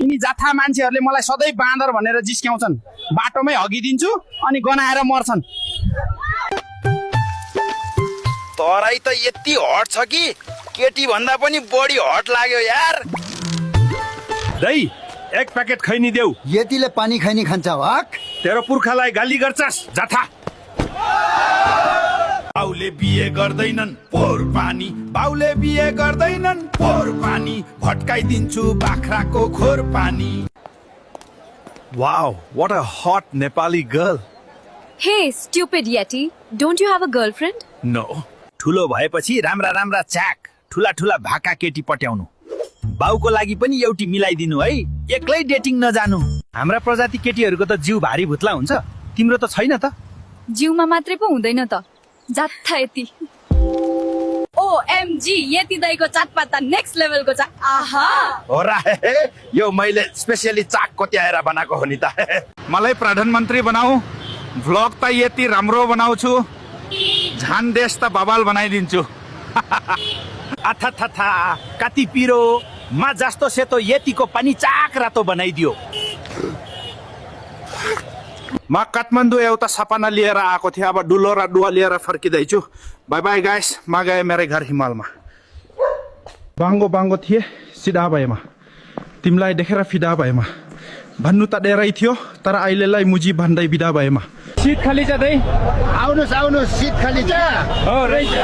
यिनी जाथा मान्छेहरूले मलाई सधैँ बाँदर भनेर जिस्क्याउँछन्। बाटोमै हगिदिन्छु अनि गनाएर मर्छन्। तराई त यति हट छ कि केटी भन्दा पनि बढी हट लाग्यो यार। दही एक प्याकेट खैनी देऊ। यतिले पानी खैनी खान्छ हक? तेरो पुर्खालाई गाली गर्छस् जाथा। बाउले बिहे गर्दैनन् पोहोर पानी, बाउले बिहे गर्दैनन् पोहोर पानी, भट्काइदिन्छु बाख्राको खोर पानी। Wow, what a hot Nepali girl. Hey, stupid Yeti, don't you have a girlfriend? No. ठुलो भएपछि राम्रा राम्रा च्याक ठुला ठुला भाका केटी पट्याउनु। बाउको लागि पनि एउटी मिलाइदिनु है, एक्लै डेटिङ नजानु। हाम्रा प्रजाति केटीहरूको त जिउ भारी भुत्ला हुन्छ, तिम्रो त छैन त? जिउमा मात्रै पो हुँदैन त, जात्था यति। OMG, यति दाइको चाटपाता नेक्स्ट लेभलको छ। आहा हो र, यो मैले स्पेशली चाक कोट्याएर बनाएको हो नि त। मलाई प्रधानमन्त्री बनाऊ, भ्लग त यति राम्रो बनाउँछु, झन् देश त बवाल बनाइदिन्छु। अथथथा कति पिरो, मा जस्तो सेतो यतिको पनि चाक रातो बनाइदियो। म काठमाडौँ एउटा सपना लिएर आएको थिएँ, अब डुलो र डुवा लिएर फर्किँदैछु। बाई बाई गाइस, म गएँ मेरो घर हिमालमा। बाङ्गो बाङ्गो थिएँ, सिधा भएमा तिमीलाई देखेर फिदा भएमा। भन्नु त डेरै थियो, तर अहिलेलाई मुजी भन्दै बिदा भएमा। सिट खाली छ दाइ, आउनुस् आउनुस्, सिट खाली छ। हो रहेछ,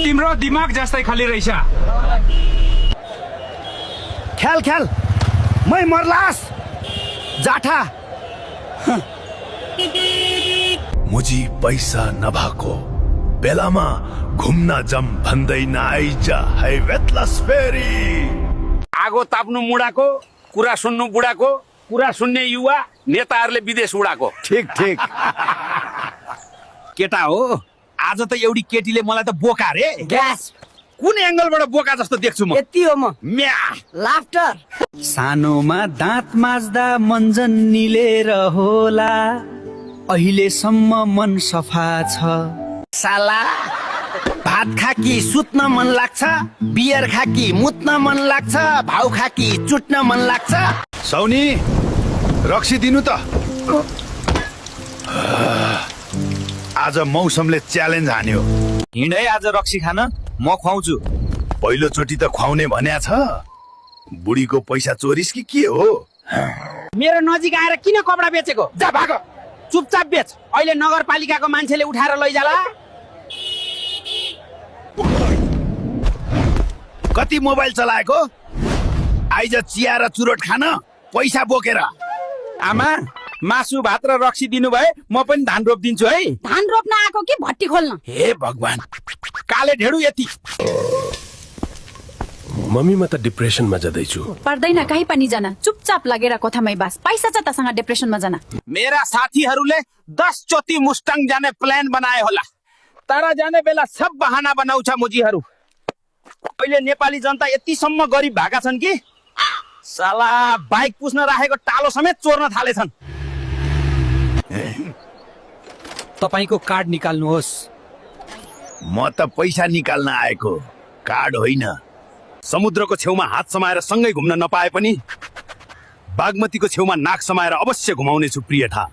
तिम्रो दिमाग जस्तै खाली रहेछ। ख्याल ख्याल मै मर्लास जाठा। मुजी पैसा नभएको बेलामा घुम्न जम भन्दैन आइज है वेतलस फेरि। आगो ताप्नु मुडाको, कुरा सुन्नु बुढाको, कुरा सुन्ने युवा नेताहरूले विदेश उडाको। ठीक ठीक। केटा हो, आज त एउटी केटीले मलाई त बोका रे। ग्यास कुन एंगलबाट बोका जस्तो देख्छु म? यति हो म। म्या लाफ्टर। सानोमा दाँत माझ्दा मन्जन निलेर होला, अहिलेसम्म मन सफा छ। साला भात खाकी सुत्न मन लाग्छ, बियर खाकी मुत्न मन लाग्छ, भाउ खाकी चुट्न मन लाग्छ। सौनी रक्सी दिनु त। आज मौसमले च्यालेन्ज हान्यो। हिँड है आज रक्सी खान, म खुवाउँछु। पहिलोचोटि त खुवाउने भन्या छ। बुढीको पैसा चोरिस कि के हो? मेरो नजिक आएर किन कपडा बेचेको? जा भाग, चुपचाप बेच, अहिले नगरपालिकाको मान्छेले उठाएर लैजाला। कति मोबाइल चलाएको? आइज चिया र चुरोट खान पैसा बोकेर। आमा, मासु भात र रक्सी दिनु भए म पनि धान रोप्दिन्छु है। धान रोप्न आएको कि भट्टी खोल्न? हे भगवान, काले ढेडु यति। मम्मी म त डिप्रेसनमा जाँदैछु। पर्दैन कहीँ पनि जान, चुपचाप लगेर कोठामै बास। पैसा छ तसँग डिप्रेसनमा जान? मेरा साथीहरूले 10 चोटि मुस्ताङ जाने प्लान बनाए होला, तर जाने बेला सब बहाना बनाउँछ मुजीहरू। अहिले नेपाली जनता यतिसम्म गरिब भएका छन् कि साला बाइक पुस्न राखेको टालो समेत चोर्न थालेछन्। तपाईको कार्ड निकाल्नुहोस्। म त पैसा निकाल्न आएको, कार्ड होइन। समुद्रको छेउमा हात समाएर सँगै घुम्न नपाए पनि बागमतीको छेउमा नाक समाएर अवश्य घुमाउने छु प्रियठा।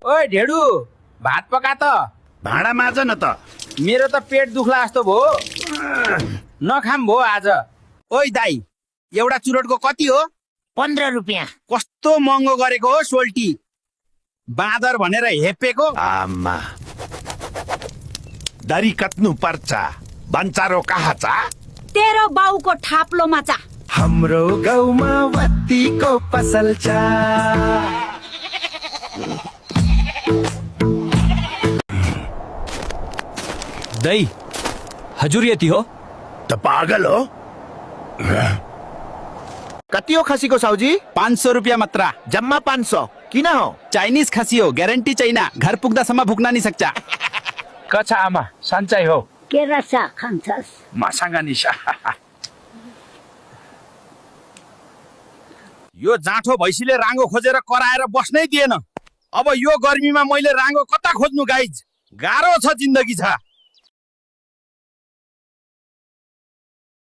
ओइ ढेडु, भात पका त। भाँडा माझ न त। मेरो त पेट दुख्ला जस्तो भयो, नखाम भयो आज। ओइ दाई, एउटा चुरोटको कति हो? 15 रुपियाँ। कस्तो महँगो गरेको हो सोल्टी, बाँदर भनेर हेपेको। आमा दारी कत्नु पर्छ, बन्चारो कहाँ छ? तेरो बाउको थाप्लो माचा। हाम्रो गाउँमा बत्तीको पसल छ। दही हजुर यति हो त पागल हो? कति हो खसीको साउजी? 500 रुपियाँ मात्र। जम्मा 500। किन हो? चाइनिज खसी हो, ग्यारेन्टी छैन, घर पुग्दासम्म भुक्न नि सक्छ। कछा आमा, सन्चै हो? के रसा खान्छस्? मसँग निशा। यो जाँठो भैँसीले राङ्गो खोजेर कराएर बस्नै दिएन। अब यो गर्मीमा मैले राङ्गो कता खोज्नु गाइज? गाह्रो छ जिन्दगी छ।